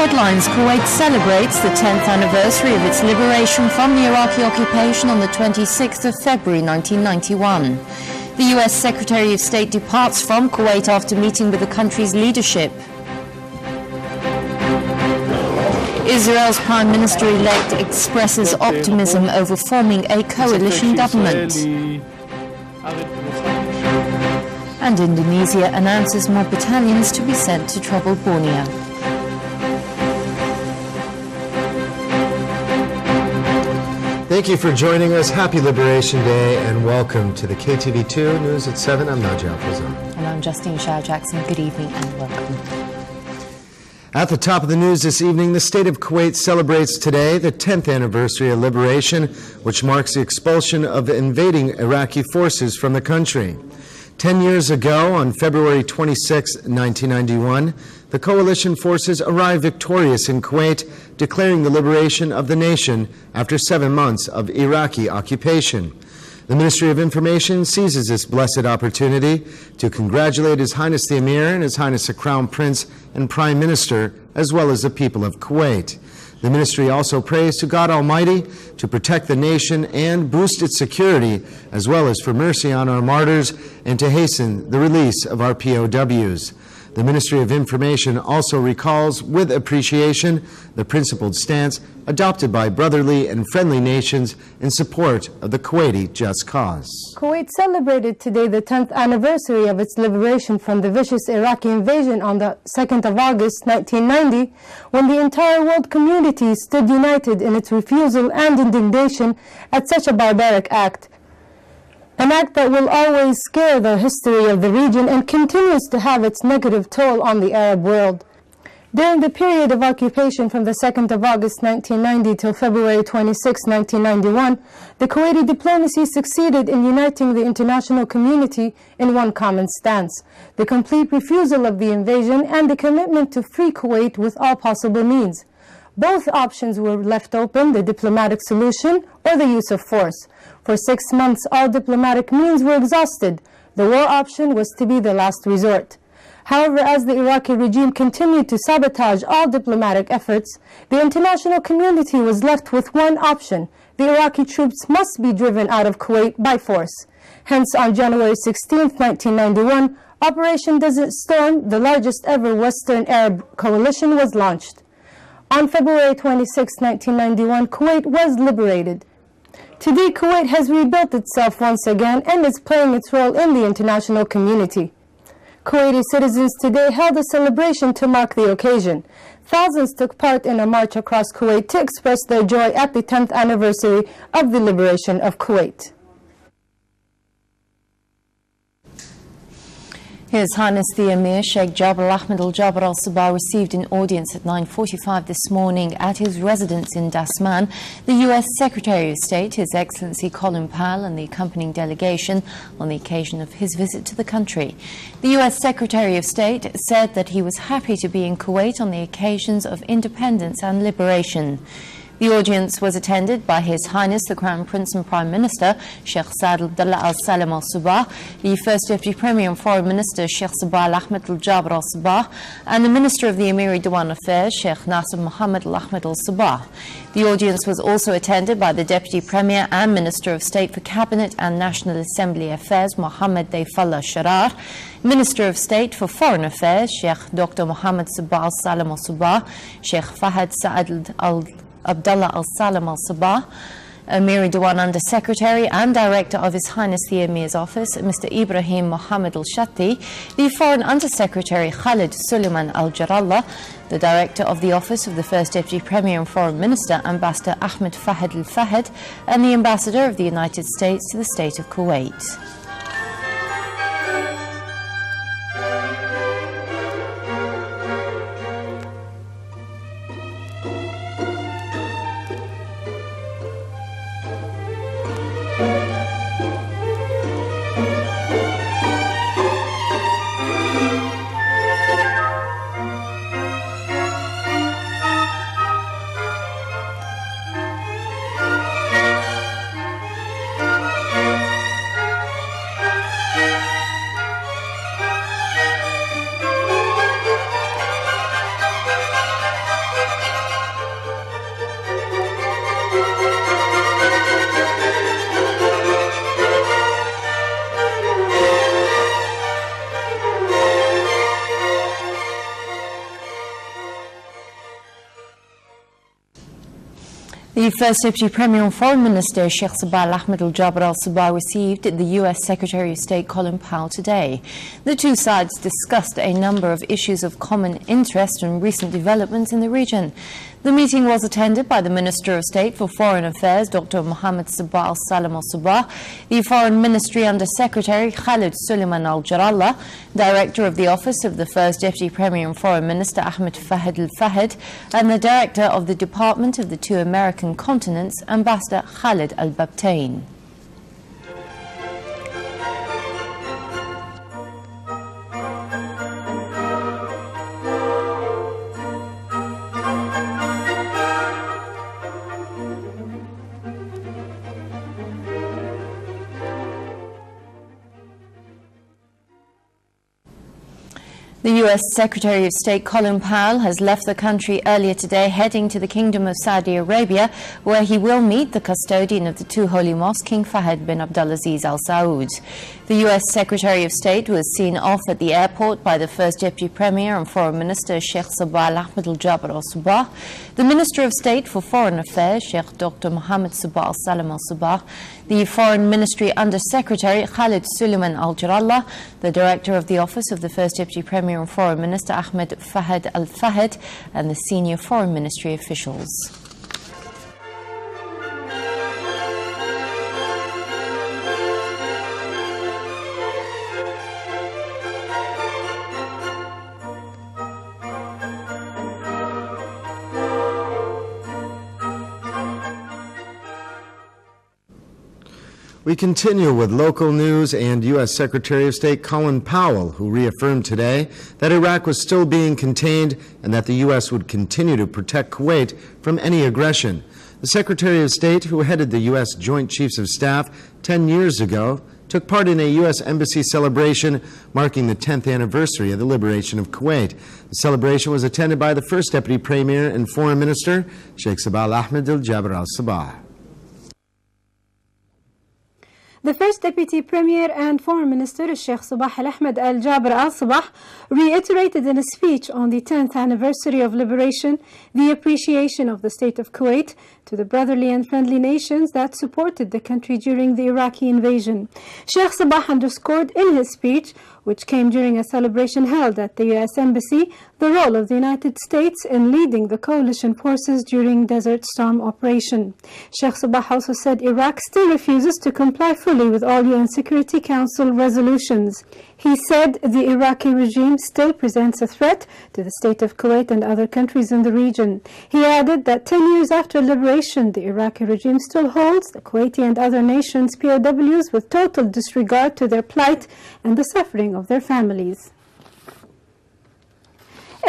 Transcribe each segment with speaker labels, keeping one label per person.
Speaker 1: headlines, Kuwait celebrates the 10th anniversary of its liberation from the Iraqi occupation on the 26th of February 1991. The U.S. Secretary of State departs from Kuwait after meeting with the country's leadership. Israel's Prime Minister-elect expresses optimism over forming a coalition government. And Indonesia announces more battalions to be sent to troubled Borneo.
Speaker 2: Thank you for joining us. Happy Liberation Day and welcome to the KTV2 News at 7. I'm Najah Al-Fazan.
Speaker 1: And I'm Justine Shah-Jackson. Good evening and welcome.
Speaker 2: At the top of the news this evening, the state of Kuwait celebrates today the 10th anniversary of liberation, which marks the expulsion of invading Iraqi forces from the country. 10 years ago, on February 26, 1991, the coalition forces arrived victorious in Kuwait, declaring the liberation of the nation after 7 months of Iraqi occupation. The Ministry of Information seizes this blessed opportunity to congratulate His Highness the Emir and His Highness the Crown Prince and Prime Minister, as well as the people of Kuwait. The ministry also prays to God Almighty to protect the nation and boost its security, as well as for mercy on our martyrs and to hasten the release of our POWs. The Ministry of Information also recalls with appreciation the principled stance adopted by brotherly and friendly nations in support of the Kuwaiti just cause.
Speaker 3: Kuwait celebrated today the 10th anniversary of its liberation from the vicious Iraqi invasion on the 2nd of August 1990, when the entire world community stood united in its refusal and indignation at such a barbaric act. An act that will always scare the history of the region and continues to have its negative toll on the Arab world. During the period of occupation from the 2nd of August 1990 till February 26, 1991, the Kuwaiti diplomacy succeeded in uniting the international community in one common stance: the complete refusal of the invasion and the commitment to free Kuwait with all possible means. Both options were left open: the diplomatic solution or the use of force. For 6 months, all diplomatic means were exhausted. The war option was to be the last resort. However, as the Iraqi regime continued to sabotage all diplomatic efforts, the international community was left with one option: the Iraqi troops must be driven out of Kuwait by force. Hence, on January 16, 1991, Operation Desert Storm, the largest ever Western Arab coalition, was launched. On February 26, 1991, Kuwait was liberated. Today, Kuwait has rebuilt itself once again and is playing its role in the international community. Kuwaiti citizens today held a celebration to mark the occasion. Thousands took part in a march across Kuwait to express their joy at the 10th anniversary of the liberation of Kuwait.
Speaker 1: His Highness the Emir Sheikh Jabir Ahmed Al-Jaber Al-Sabah received an audience at 9:45 this morning at his residence in Dasman. The U.S. Secretary of State, His Excellency Colin Powell, and the accompanying delegation on the occasion of his visit to the country. The U.S. Secretary of State said that he was happy to be in Kuwait on the occasions of independence and liberation. The audience was attended by His Highness the Crown Prince and Prime Minister Sheikh Saad Abdullah Al Salim Al Sabah, the First Deputy Premier and Foreign Minister Sheikh Sabah Al Ahmed Al Jaber Al Sabah, and the Minister of the Emiri Diwan Affairs Sheikh Nasser Mohammed Al Ahmed Al Sabah. The audience was also attended by the Deputy Premier and Minister of State for Cabinet and National Assembly Affairs Mohammed Dayfallah Sharar, Minister of State for Foreign Affairs Sheikh Dr. Mohammed Sabah Al Salim Al Sabah, Sheikh Fahad Saad Al Abdullah Al Salim Al Sabah, Emiri Diwan Under Secretary and Director of His Highness the Emir's Office, Mr. Ibrahim Mohammed Al Shatti, the Foreign Under Secretary Khalid Suleiman Al Jarallah, the Director of the Office of the First Deputy Premier and Foreign Minister, Ambassador Ahmed Fahad Al Fahad, and the Ambassador of the United States to the State of Kuwait. The First Deputy Premier and Foreign Minister Sheikh Sabah Ahmed Al-Jabr Al-Sabah received the U.S. Secretary of State Colin Powell today. The two sides discussed a number of issues of common interest and recent developments in the region. The meeting was attended by the Minister of State for Foreign Affairs, Dr. Mohammed Sabah Al-Salam Al-Sabah, the Foreign Ministry Under Secretary Khalid Suleiman Al-Jarallah, Director of the Office of the First Deputy Premier and Foreign Minister Ahmed Fahd Al-Fahd, and the Director of the Department of the Two American Continents, Ambassador Khalid Al-Babtain. The U.S. Secretary of State Colin Powell has left the country earlier today, heading to the Kingdom of Saudi Arabia, where he will meet the custodian of the two holy mosques, King Fahd bin Abdulaziz Al Saud. The U.S. Secretary of State was seen off at the airport by the First Deputy Premier and Foreign Minister Sheikh Sabah Ahmed Al-Jabr Al-Sabah, the Minister of State for Foreign Affairs Sheikh Dr. Mohammed Sabah Al-Salam Al-Sabah, the Foreign Ministry Under Secretary Khalid Suleiman Al-Jarallah, the Director of the Office of the First Deputy Premier and Foreign Minister Ahmed Fahd Al-Fahd, and the senior Foreign Ministry officials.
Speaker 2: We continue with local news and U.S. Secretary of State Colin Powell, who reaffirmed today that Iraq was still being contained and that the U.S. would continue to protect Kuwait from any aggression. The Secretary of State, who headed the U.S. Joint Chiefs of Staff 10 years ago, took part in a U.S. Embassy celebration marking the 10th anniversary of the liberation of Kuwait. The celebration was attended by the First Deputy Premier and Foreign Minister, Sheikh Sabah Ahmed Al-Jabr Al-Sabah.
Speaker 3: The First Deputy Premier and Foreign Minister Sheikh Sabah Ahmed Al-Jabr Al-Sabah reiterated in a speech on the 10th anniversary of liberation the appreciation of the state of Kuwait to the brotherly and friendly nations that supported the country during the Iraqi invasion. Sheikh Sabah underscored in his speech, which came during a celebration held at the U.S. Embassy, the role of the United States in leading the coalition forces during Desert Storm operation. Sheikh Sabah also said Iraq still refuses to comply fully with all UN Security Council resolutions. He said the Iraqi regime still presents a threat to the state of Kuwait and other countries in the region. He added that 10 years after liberation, the Iraqi regime still holds the Kuwaiti and other nations' POWs with total disregard to their plight and the suffering of their families.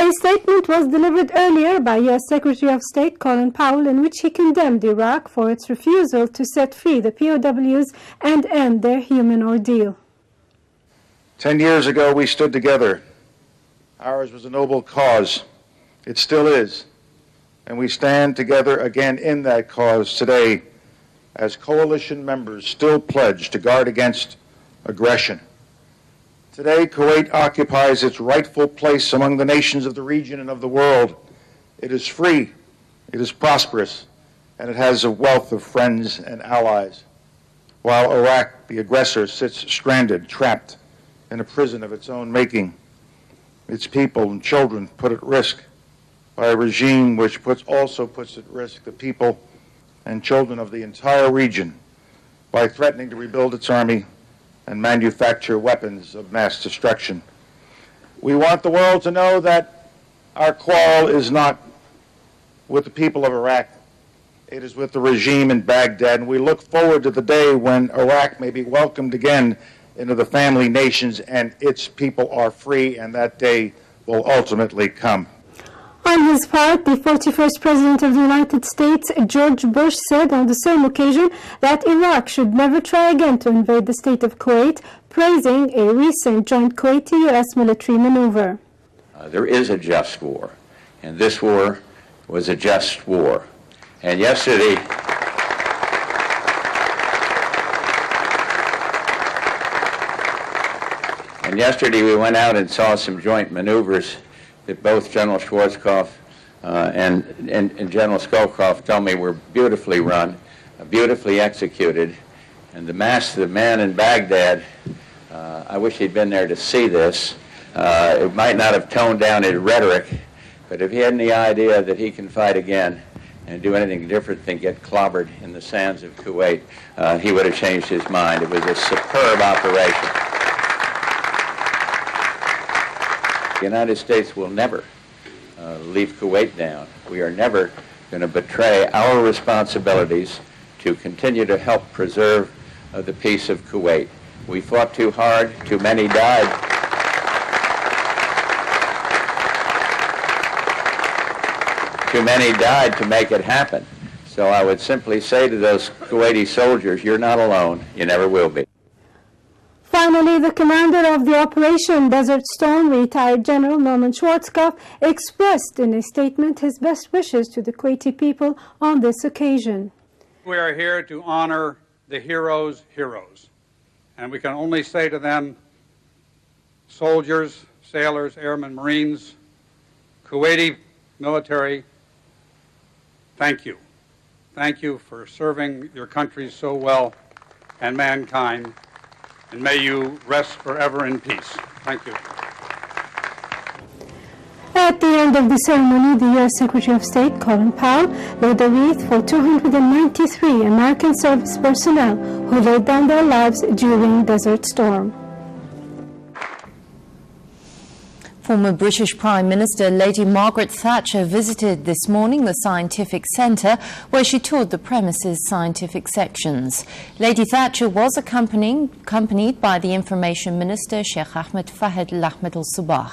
Speaker 3: A statement was delivered earlier by U.S. Secretary of State Colin Powell in which he condemned Iraq for its refusal to set free the POWs and end their human ordeal.
Speaker 4: 10 years ago, we stood together. Ours was a noble cause. It still is. And we stand together again in that cause today as coalition members still pledge to guard against aggression. Today, Kuwait occupies its rightful place among the nations of the region and of the world. It is free, it is prosperous, and it has a wealth of friends and allies. While Iraq, the aggressor, sits stranded, trapped in a prison of its own making, its people and children put at risk by a regime which also puts at risk the people and children of the entire region by threatening to rebuild its army and manufacture weapons of mass destruction. We want the world to know that our quarrel is not with the people of Iraq. It is with the regime in Baghdad, and we look forward to the day when Iraq may be welcomed again into the family nations and its people are free, and that day will ultimately come.
Speaker 3: On his part, the 41st President of the United States, George Bush, said on the same occasion that Iraq should never try again to invade the state of Kuwait, praising a recent joint Kuwaiti-U.S. military maneuver.
Speaker 5: There is a just war, and this war was a just war. And yesterday, we went out and saw some joint maneuvers that both General Schwarzkopf and General Scowcroft told me were beautifully run, beautifully executed. And the man in Baghdad, I wish he'd been there to see this. It might not have toned down his rhetoric, but if he had any idea that he can fight again and do anything different than get clobbered in the sands of Kuwait, he would have changed his mind. It was a superb operation. The United States will never leave Kuwait down. We are never going to betray our responsibilities to continue to help preserve the peace of Kuwait. We fought too hard, too many died. Too many died to make it happen. So I would simply say to those Kuwaiti soldiers, you're not alone, you never will be.
Speaker 3: Finally, the commander of the Operation Desert Storm, retired General Norman Schwarzkopf, expressed in a statement his best wishes to the Kuwaiti people on this occasion.
Speaker 6: We are here to honor the heroes' heroes, and we can only say to them, soldiers, sailors, airmen, Marines, Kuwaiti military, thank you. Thank you for serving your country so well and mankind. And may you rest forever in peace. Thank you.
Speaker 3: At the end of the ceremony, the U.S. Secretary of State, Colin Powell, laid a wreath for 293 American service personnel who laid down their lives during Desert Storm.
Speaker 1: Former British Prime Minister Lady Margaret Thatcher visited this morning the Scientific Centre, where she toured the premises' scientific sections. Lady Thatcher was accompanied by the Information Minister, Sheikh Ahmed Fahd Al-Ahmed Al-Sabah.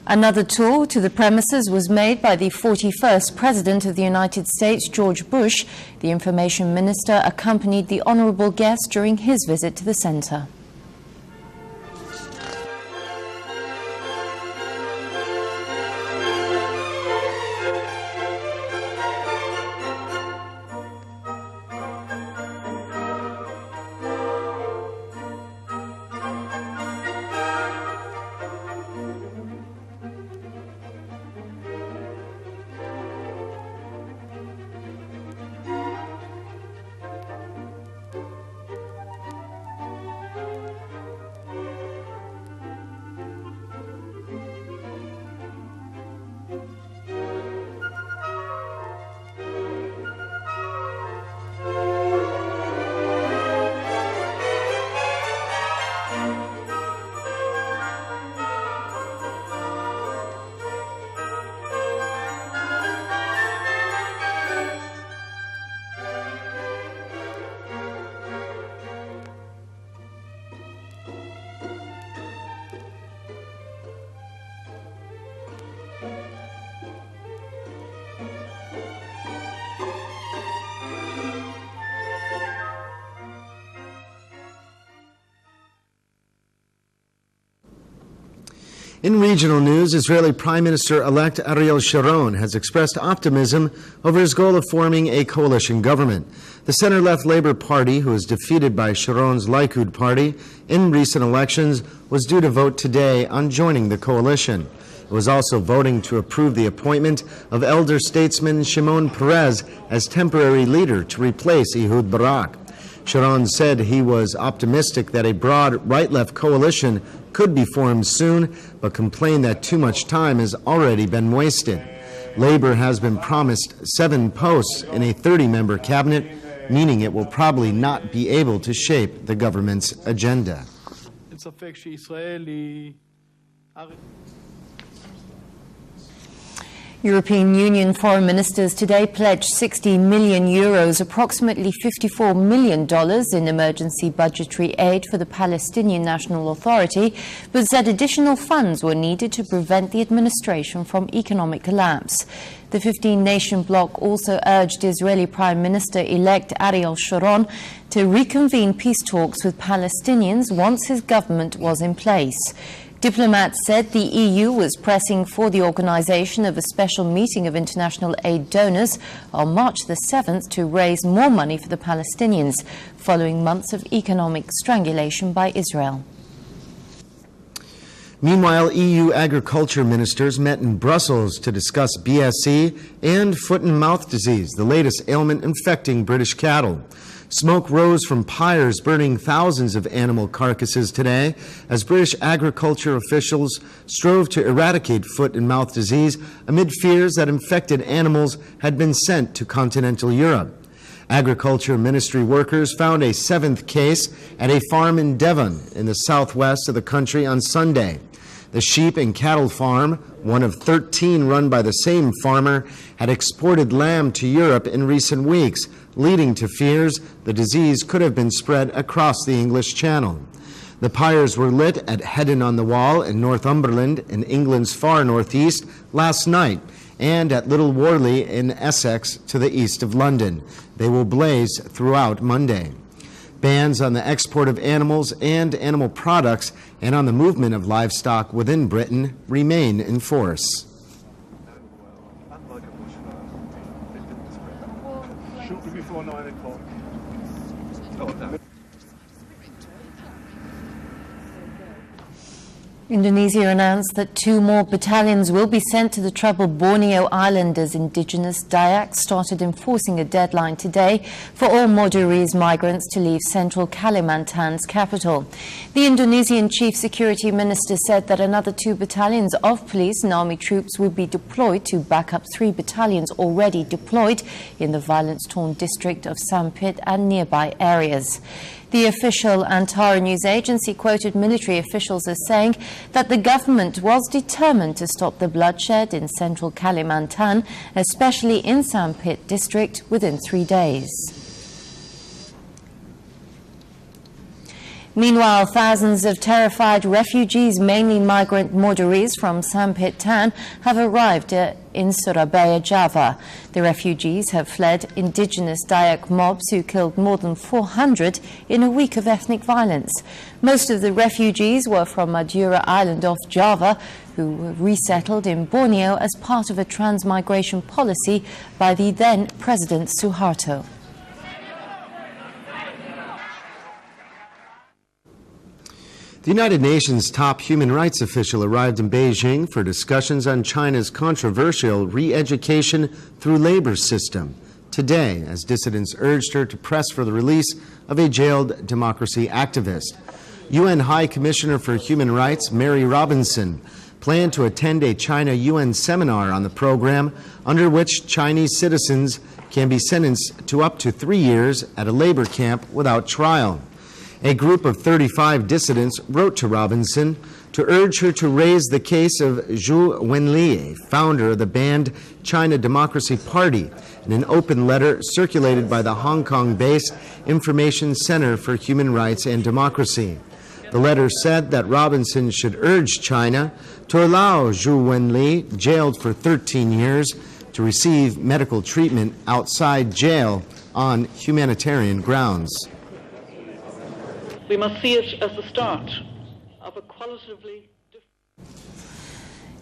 Speaker 1: Another tour to the premises was made by the 41st President of the United States, George Bush. The Information Minister accompanied the honourable guest during his visit to the centre.
Speaker 2: In regional news, Israeli Prime Minister-elect Ariel Sharon has expressed optimism over his goal of forming a coalition government. The center-left Labour Party, who was defeated by Sharon's Likud party in recent elections, was due to vote today on joining the coalition. It was also voting to approve the appointment of elder statesman Shimon Peres as temporary leader to replace Ehud Barak. Sharon said he was optimistic that a broad right-left coalition could be formed soon, but complained that too much time has already been wasted. Labour has been promised 7 posts in a 30-member cabinet, meaning it will probably not be able to shape the government's agenda.
Speaker 1: European Union foreign ministers today pledged 60 million euros, approximately $54 million in emergency budgetary aid for the Palestinian National Authority, but said additional funds were needed to prevent the administration from economic collapse. The 15-nation bloc also urged Israeli Prime Minister-elect Ariel Sharon to reconvene peace talks with Palestinians once his government was in place. Diplomats said the EU was pressing for the organization of a special meeting of international aid donors on March the 7th to raise more money for the Palestinians, following months of economic strangulation by Israel.
Speaker 2: Meanwhile, EU agriculture ministers met in Brussels to discuss BSE and foot and mouth disease, the latest ailment infecting British cattle. Smoke rose from pyres burning thousands of animal carcasses today as British agriculture officials strove to eradicate foot and mouth disease amid fears that infected animals had been sent to continental Europe. Agriculture ministry workers found a 7th case at a farm in Devon in the southwest of the country on Sunday. The sheep and cattle farm, one of 13 run by the same farmer, had exported lamb to Europe in recent weeks, leading to fears the disease could have been spread across the English Channel. The pyres were lit at Heddon-on-the-Wall in Northumberland in England's far northeast last night and at Little Worley in Essex to the east of London. They will blaze throughout Monday. Bans on the export of animals and animal products and on the movement of livestock within Britain remain in force.
Speaker 7: Before 9 o'clock.
Speaker 1: Indonesia announced that 2 more battalions will be sent to the troubled Borneo Island as indigenous Dayaks started enforcing a deadline today for all Madurese migrants to leave central Kalimantan's capital. The Indonesian Chief Security Minister said that another 2 battalions of police and army troops would be deployed to back up 3 battalions already deployed in the violence-torn district of Sampit and nearby areas. The official Antara news agency quoted military officials as saying that the government was determined to stop the bloodshed in central Kalimantan, especially in Sampit district, within 3 days. Meanwhile, thousands of terrified refugees, mainly migrant Madurese from Sampit town, have arrived in Surabaya, Java. The refugees have fled indigenous Dayak mobs who killed more than 400 in a week of ethnic violence. Most of the refugees were from Madura Island off Java, who were resettled in Borneo as part of a transmigration policy by the then President Suharto.
Speaker 2: The United Nations top human rights official arrived in Beijing for discussions on China's controversial re-education through labor system today, as dissidents urged her to press for the release of a jailed democracy activist. UN High Commissioner for Human Rights Mary Robinson planned to attend a China UN seminar on the program under which Chinese citizens can be sentenced to up to 3 years at a labor camp without trial. A group of 35 dissidents wrote to Robinson to urge her to raise the case of Zhu Wenli, founder of the banned China Democracy Party, in an open letter circulated by the Hong Kong-based Information Center for Human Rights and Democracy. The letter said that Robinson should urge China to allow Zhu Wenli, jailed for 13 years, to receive medical treatment outside jail on humanitarian grounds.
Speaker 8: We must see it as the start of a qualitatively different...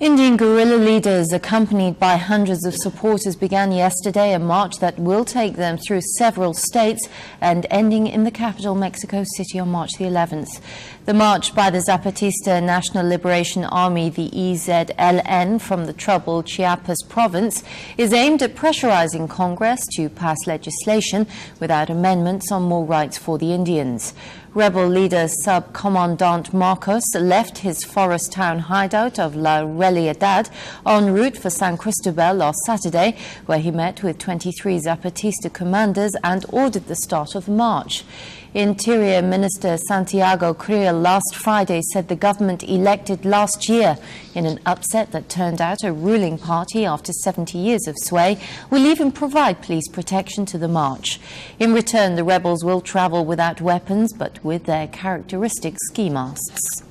Speaker 1: Indian guerrilla leaders, accompanied by hundreds of supporters, began yesterday a march that will take them through several states and ending in the capital, Mexico City, on March the 11th. The march by the Zapatista National Liberation Army, the EZLN, from the troubled Chiapas province is aimed at pressurizing Congress to pass legislation without amendments on more rights for the Indians. Rebel leader Sub-Commandant Marcos left his forest town hideout of La Realidad en route for San Cristobal last Saturday, where he met with 23 Zapatista commanders and ordered the start of the march. Interior Minister Santiago Creel last Friday said the government elected last year in an upset that turned out a ruling party after 70 years of sway will even provide police protection to the march. In return, the rebels will travel without weapons but with their characteristic ski masks.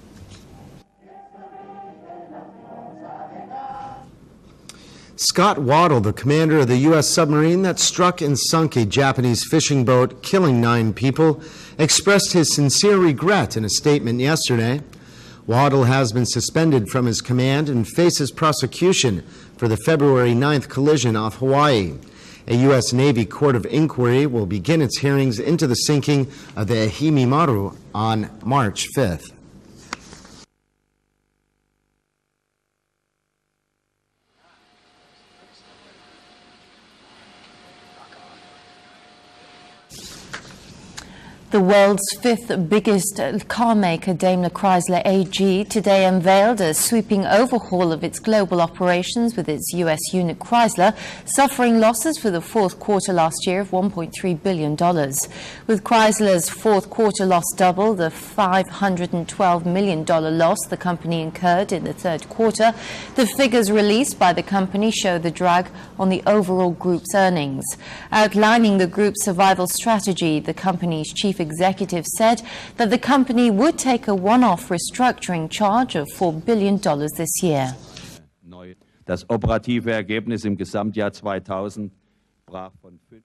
Speaker 2: Scott Waddell, the commander of the U.S. submarine that struck and sunk a Japanese fishing boat, killing 9 people, expressed his sincere regret in a statement yesterday. Waddell has been suspended from his command and faces prosecution for the February 9th collision off Hawaii. A U.S. Navy Court of Inquiry will begin its hearings into the sinking of the Ehime Maru on March 5th.
Speaker 1: The world's 5th biggest car maker, Daimler Chrysler AG, today unveiled a sweeping overhaul of its global operations, with its U.S. unit Chrysler suffering losses for the 4th quarter last year of $1.3 billion. With Chrysler's 4th quarter loss double the $512 million loss the company incurred in the 3rd quarter, the figures released by the company show the drag on the overall group's earnings. Outlining the group's survival strategy, the company's chief executive said that the company would take a one-off restructuring charge of $4 billion this year.
Speaker 9: Das operative Ergebnis im Gesamtjahr 2000 brach von 5.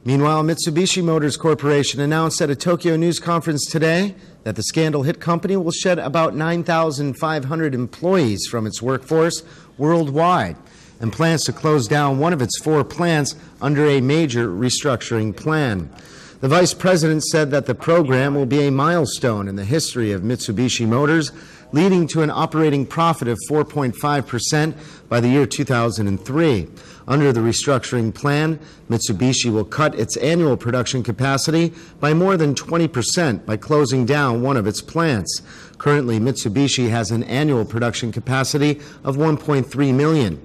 Speaker 2: Meanwhile, Mitsubishi Motors Corporation announced at a Tokyo news conference today that the scandal-hit company will shed about 9,500 employees from its workforce worldwide and plans to close down one of its 4 plants under a major restructuring plan. The vice president said that the program will be a milestone in the history of Mitsubishi Motors, leading to an operating profit of 4.5% by the year 2003. Under the restructuring plan, Mitsubishi will cut its annual production capacity by more than 20% by closing down one of its plants. Currently, Mitsubishi has an annual production capacity of 1.3 million.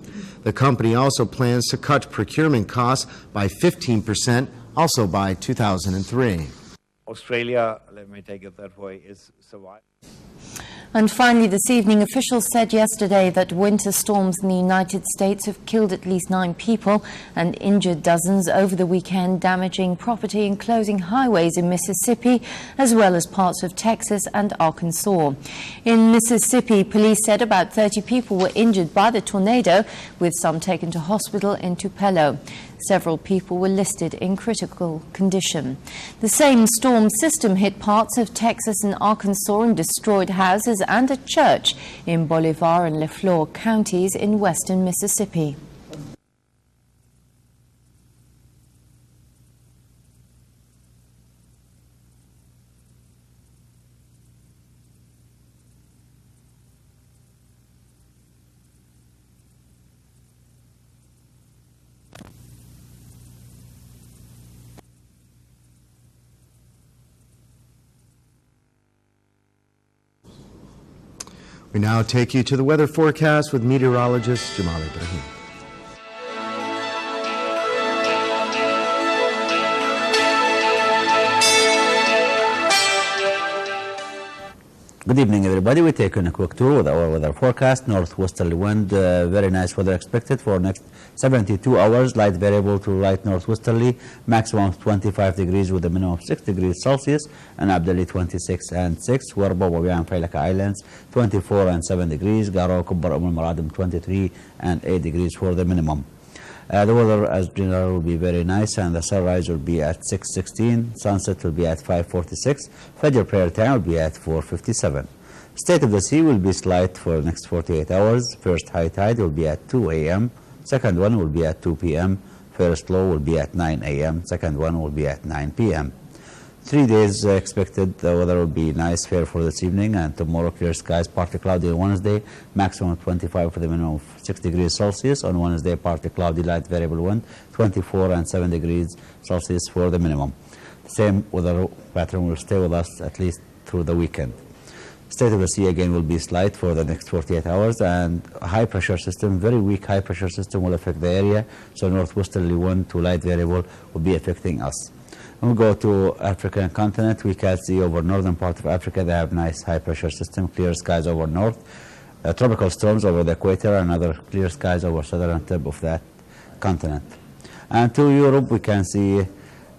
Speaker 2: The company also plans to cut procurement costs by 15%, also by 2003.
Speaker 10: Australia, let me take it that way, is surviving.
Speaker 1: And finally, this evening, officials said yesterday that winter storms in the United States have killed at least 9 people and injured dozens over the weekend, damaging property and closing highways in Mississippi, as well as parts of Texas and Arkansas. In Mississippi, police said about 30 people were injured by the tornado, with some taken to hospital in Tupelo. Several people were listed in critical condition. The same storm system hit parts of Texas and Arkansas and destroyed houses and a church in Bolivar and Leflore counties in western Mississippi.
Speaker 2: We now take you to the weather forecast with meteorologist Jamal Ibrahim.
Speaker 11: Good evening, everybody. We take on a quick tour with our weather forecast. Northwesterly wind, very nice weather expected for next 72 hours. Light variable to light northwesterly, maximum of 25 degrees with a minimum of 6 degrees Celsius, and Abdali 26 and 6. Warba, Wabian, Failaka Islands 24 and 7 degrees. Garo, Kubbar, Maradim 23 and 8 degrees for the minimum. The weather as general will be very nice, and the sunrise will be at 6:16, sunset will be at 5:46, Fajr prayer time will be at 4:57. State of the sea will be slight for the next 48 hours. First high tide will be at 2 a.m., second one will be at 2 p.m., first low will be at 9 a.m., second one will be at 9 p.m. 3 days expected. The weather will be nice, fair for this evening, and tomorrow clear skies, partly cloudy on Wednesday, maximum 25 for the minimum of 6 degrees Celsius. On Wednesday, partly cloudy, light variable wind, 24 and 7 degrees Celsius for the minimum. The same weather pattern will stay with us at least through the weekend. State of the sea again will be slight for the next 48 hours, and a high pressure system, very weak high pressure system will affect the area, so northwesterly wind to light variable will be affecting us. When we go to African continent, we can see over northern part of Africa, they have nice high pressure system, clear skies over north, tropical storms over the equator, and other clear skies over southern tip of that continent. And to Europe, we can see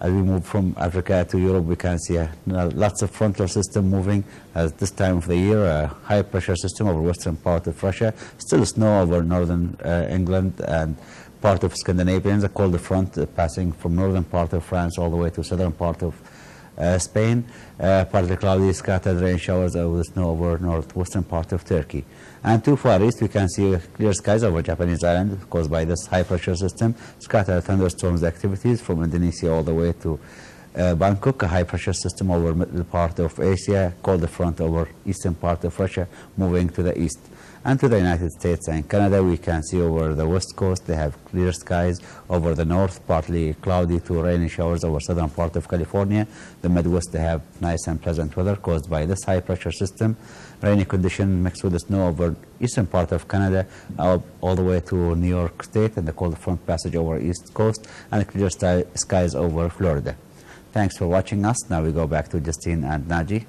Speaker 11: As we move from Africa to Europe, we can see lots of frontal system moving at this time of the year, a high pressure system over western part of Russia, still snow over northern England and part of Scandinavia, a colder front passing from northern part of France all the way to southern part of Spain, partly cloudy, scattered rain showers with snow over northwestern part of Turkey. And to far east, we can see clear skies over Japanese island caused by this high pressure system, scattered thunderstorms activities from Indonesia all the way to Bangkok, a high pressure system over middle part of Asia, colder front over eastern part of Russia, moving to the east. And to the United States and Canada, we can see over the west coast, they have clear skies. Over the north, partly cloudy to rainy showers over southern part of California. The Midwest, they have nice and pleasant weather caused by this high pressure system. Rainy condition mixed with the snow over eastern part of Canada, all the way to New York State, and the cold front passage over east coast, and clear skies over Florida. Thanks for watching us. Now we go back to Justine and Naji.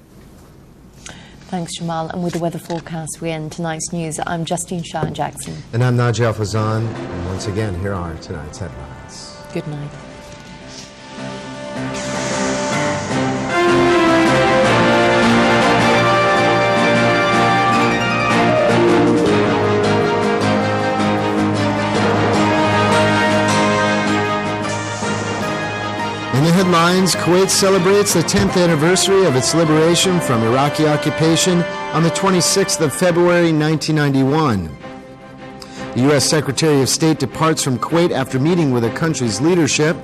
Speaker 1: Thanks, Jamal. And with the weather forecast, we end tonight's news. I'm Justine Shah-Jackson.
Speaker 2: And I'm Naji Al-Fazan. And once again, here are tonight's headlines.
Speaker 1: Good night.
Speaker 2: In the headlines, Kuwait celebrates the 10th anniversary of its liberation from Iraqi occupation on the 26th of February 1991. The U.S. Secretary of State departs from Kuwait after meeting with the country's leadership.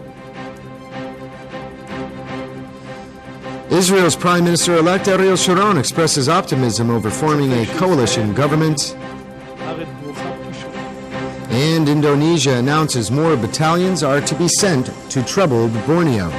Speaker 2: Israel's Prime Minister-elect Ariel Sharon expresses optimism over forming a coalition government. And Indonesia announces more battalions are to be sent to troubled Borneo.